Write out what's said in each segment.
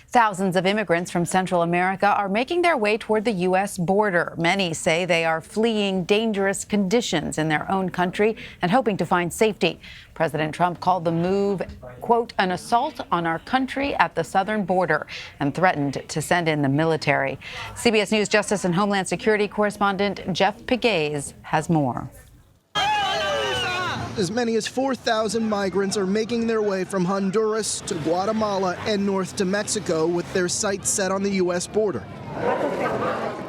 Thousands of immigrants from Central America are making their way toward the U.S. border. Many say they are fleeing dangerous conditions in their own country and hoping to find safety. President Trump called the move, quote, an assault on our country at the southern border and threatened to send in the military. CBS News Justice and Homeland Security correspondent Jeff Pegues has more. As many as 4,000 migrants are making their way from Honduras to Guatemala and north to Mexico with their sights set on the U.S. border.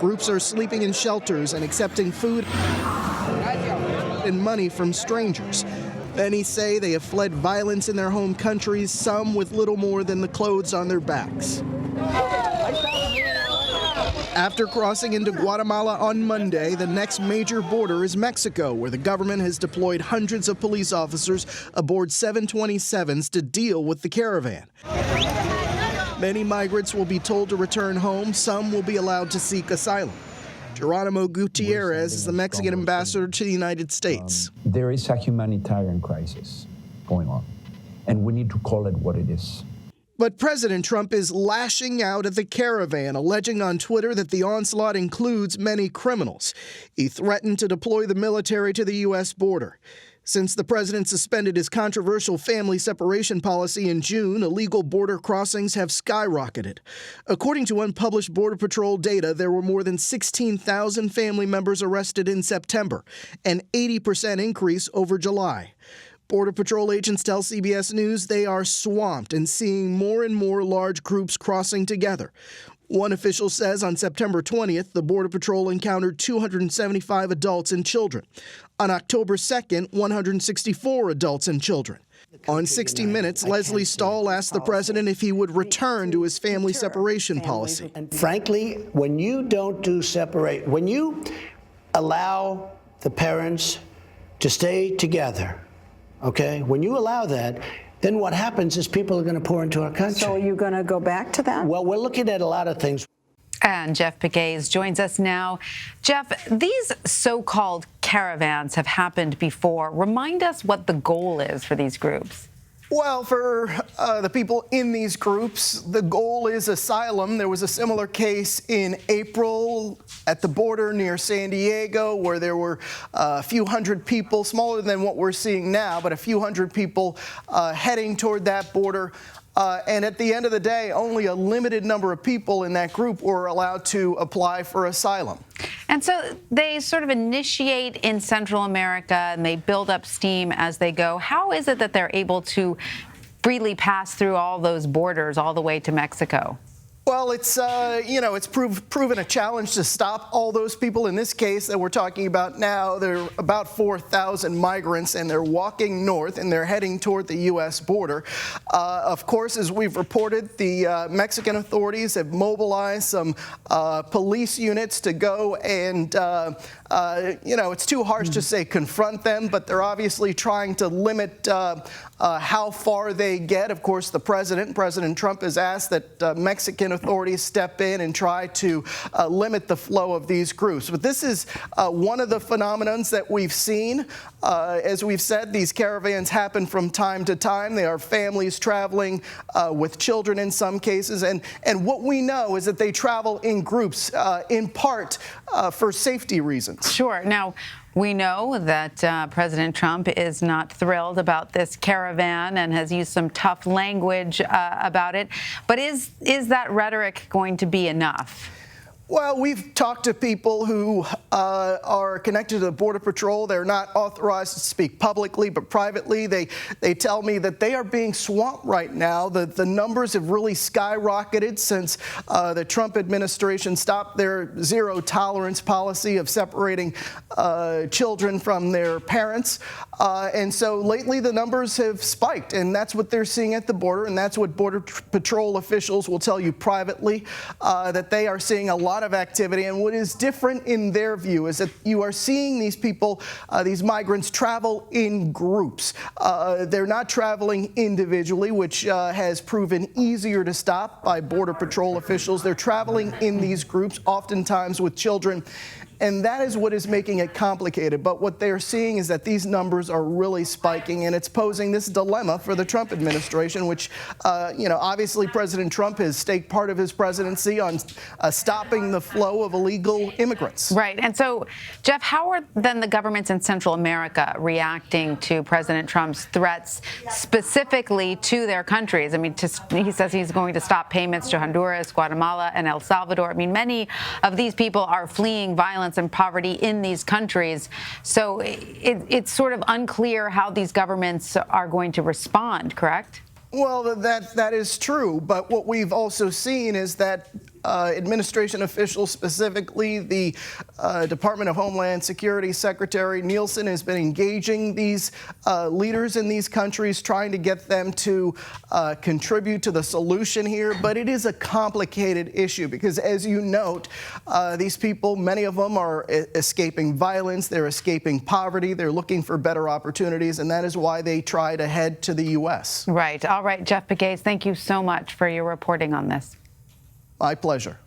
Groups are sleeping in shelters and accepting food and money from strangers. Many say they have fled violence in their home countries, some with little more than the clothes on their backs. After crossing into Guatemala on Monday, the next major border is Mexico, where the government has deployed hundreds of police officers aboard 727s to deal with the caravan. Many migrants will be told to return home. Some will be allowed to seek asylum. Geronimo Gutierrez is the Mexican ambassador to the United States. There is a humanitarian crisis going on, and we need to call it what it is. But President Trump is lashing out at the caravan, alleging on Twitter that the onslaught includes many criminals. He threatened to deploy the military to the U.S. border. Since the president suspended his controversial family separation policy in June, illegal border crossings have skyrocketed. According to unpublished Border Patrol data, there were more than 16,000 family members arrested in September, an 80% increase over July. Border Patrol agents tell CBS News they are swamped and seeing more and more large groups crossing together. One official says on September 20th, the Border Patrol encountered 275 adults and children. On October 2nd, 164 adults and children. On 60 Minutes, Leslie Stahl asked the president if he would return to his family separation policy. Frankly, when you don't do separate, when you allow the parents to stay together, okay, when you allow that, then what happens is people are going to pour into our country. So are you going to go back to that? Well, we're looking at a lot of things. And Jeff Pegues joins us now. Jeff, these so-called caravans have happened before. Remind us what the goal is for these groups. Well, for the people in these groups, the goal is asylum. There was a similar case in April at the border near San Diego where there were a few hundred people, smaller than what we're seeing now, but a few hundred people heading toward that border. And at the end of the day, only a limited number of people in that group were allowed to apply for asylum. And so they sort of initiate in Central America and they build up steam as they go. How is it that they're able to freely pass through all those borders all the way to Mexico? Well, it's, it's proven a challenge to stop all those people. In this case that we're talking about now, there are about 4,000 migrants, and they're walking north, and they're heading toward the U.S. border. Of course, as we've reported, the Mexican authorities have mobilized some police units to go and, it's too harsh to say confront them, but they're obviously trying to limit how far they get. Of course, President Trump has asked that Mexican authorities step in and try to limit the flow of these groups. But this is one of the phenomenons that we've seen. As we've said, these caravans happen from time to time. They are families traveling with children in some cases. And what we know is that they travel in groups, in part for safety reasons. Sure. Now, we know that President Trump is not thrilled about this caravan and has used some tough language about it. But is that rhetoric going to be enough? Well, we've talked to people who are connected to the Border Patrol. They're not authorized to speak publicly, but privately. They tell me that they are being swamped right now. The numbers have really skyrocketed since the Trump administration stopped their zero tolerance policy of separating children from their parents. And so lately the numbers have spiked, and that's what they're seeing at the border, and that's what Border Patrol officials will tell you privately, that they are seeing a lot of activity. And what is different in their view is that you are seeing these people, these migrants, travel in groups. They're not traveling individually, which has proven easier to stop by Border Patrol officials. They're traveling in these groups, oftentimes with children And that is what is making it complicated. But what they're seeing is that these numbers are really spiking, and it's posing this dilemma for the Trump administration, which, obviously President Trump has staked part of his presidency on stopping the flow of illegal immigrants. Right. And so, Jeff, how are then the governments in Central America reacting to President Trump's threats specifically to their countries? I mean, he says he's going to stop payments to Honduras, Guatemala, and El Salvador. I mean, many of these people are fleeing violence and poverty in these countries. So it's sort of unclear how these governments are going to respond, correct? Well, that is true. But what we've also seen is that administration officials, specifically the Department of Homeland Security Secretary Nielsen, has been engaging these leaders in these countries, trying to get them to contribute to the solution here. But it is a complicated issue because, as you note, these people, many of them are escaping violence, they're escaping poverty, they're looking for better opportunities, and that is why they try to head to the U.S. Right. All right, Jeff Pegues, thank you so much for your reporting on this. My pleasure.